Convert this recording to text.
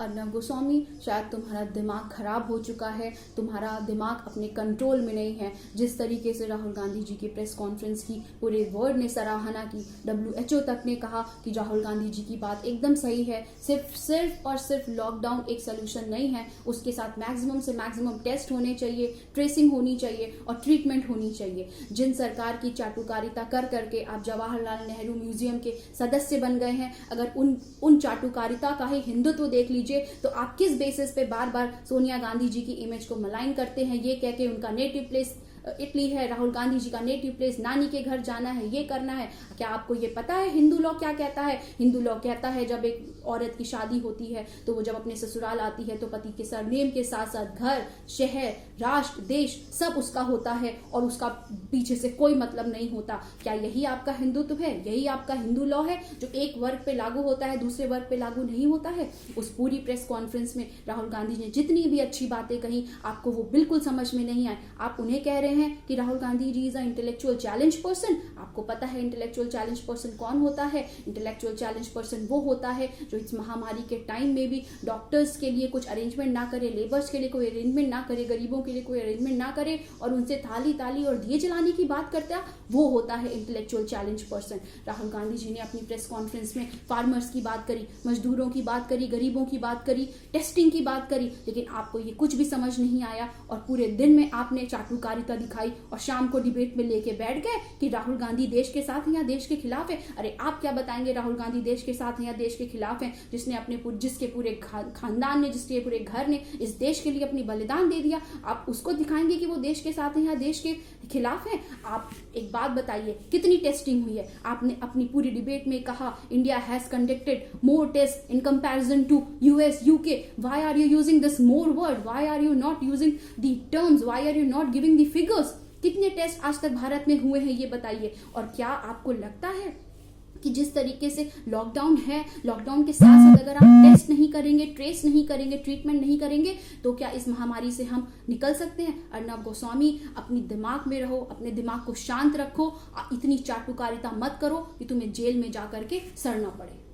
अर्नब गोस्वामी, शायद तुम्हारा दिमाग खराब हो चुका है, तुम्हारा दिमाग अपने कंट्रोल में नहीं है। जिस तरीके से राहुल गांधी जी की प्रेस कॉन्फ्रेंस की पूरे वर्ल्ड ने सराहना की, WHO तक ने कहा कि राहुल गांधी जी की बात एकदम सही है, सिर्फ और सिर्फ लॉकडाउन एक सोल्यूशन नहीं है, उसके साथ मैक्सिमम से मैक्सिमम टेस्ट होने चाहिए, ट्रेसिंग होनी चाहिए और ट्रीटमेंट होनी चाहिए। जिन सरकार की चाटुकारिता कर करके आप जवाहरलाल नेहरू म्यूजियम के सदस्य बन गए हैं, अगर उन चाटुकारिता का ही हिंदुत्व देख लीजिए तो आप किस बेसिस पे बार बार सोनिया गांधी जी की इमेज को मलाइन करते हैं, ये कह के उनका नेटिव प्लेस इटली है, राहुल गांधी जी का नेटिव प्लेस नानी के घर जाना है, ये करना है। क्या आपको ये पता है हिंदू लॉ क्या कहता है? हिंदू लॉ कहता है जब एक औरत की शादी होती है तो वो जब अपने ससुराल आती है तो पति के सरनेम के साथ साथ घर, शहर, राष्ट्र, देश सब उसका होता है और उसका पीछे से कोई मतलब नहीं होता। क्या यही आपका हिंदुत्व है? यही आपका हिंदू लॉ है जो एक वर्ग पे लागू होता है, दूसरे वर्ग पे लागू नहीं होता है? उस पूरी प्रेस कॉन्फ्रेंस में राहुल गांधी ने जितनी भी अच्छी बातें कही, आपको वो बिल्कुल समझ में नहीं आए। आप उन्हें कह रहे हैं कि Rahul Gandhi ji is a intellectual challenge person. आपको पता है इंटेलेक्चुअल चैलेंज पर्सन कौन होता है? इंटेलेक्चुअल चैलेंज पर्सन वो होता है जो इस महामारी के टाइम में भी डॉक्टर्स के लिए कुछ अरेंजमेंट ना करे, लेबर्स के लिए कोई अरेंजमेंट ना करे, गरीबों के लिए कोई अरेंजमेंट ना करे और उनसे ताली और दिए जलाने की बात करता है, वो होता है intellectual challenge person. Rahul Gandhi ji ने अपनी प्रेस कॉन्फ्रेंस में फार्मर्स की बात करी, मजदूरों की बात करी, गरीबों की बात करी, टेस्टिंग की बात करी, लेकिन आपको ये कुछ भी समझ नहीं आया और पूरे दिन में आपने चाटुकारिता दिखाई और शाम को डिबेट में लेके बैठ गए कि राहुल गांधी देश के साथ है या देश के खिलाफ है। अरे आप क्या बताएंगे राहुल गांधी देश के साथ है या देश के खिलाफ है? जिसके पूरे खानदान ने, जिसके पूरे घर ने इस देश के लिए अपनी बलिदान दे दिया, आप उसको दिखाएंगे कि वो देश के साथ है या देश के खिलाफ है? आप एक बात बताइए, कितनी टेस्टिंग हुई है? आपने अपनी पूरी डिबेट में कहा India has conducted more test in comparison to US, UK. Why are you using this more word? Why are you not using the terms? Why are you not giving the figures? कितने test आज तक भारत में हुए हैं ये बताइए। और क्या आपको लगता है कि जिस तरीके से लॉकडाउन है, लॉकडाउन के साथ साथ अगर आप टेस्ट नहीं करेंगे, ट्रेस नहीं करेंगे, ट्रीटमेंट नहीं करेंगे तो क्या इस महामारी से हम निकल सकते हैं? अर्नब गोस्वामी, अपनी दिमाग में रहो, अपने दिमाग को शांत रखो, इतनी चाटुकारिता मत करो कि तुम्हें जेल में जा करके सड़ना पड़े।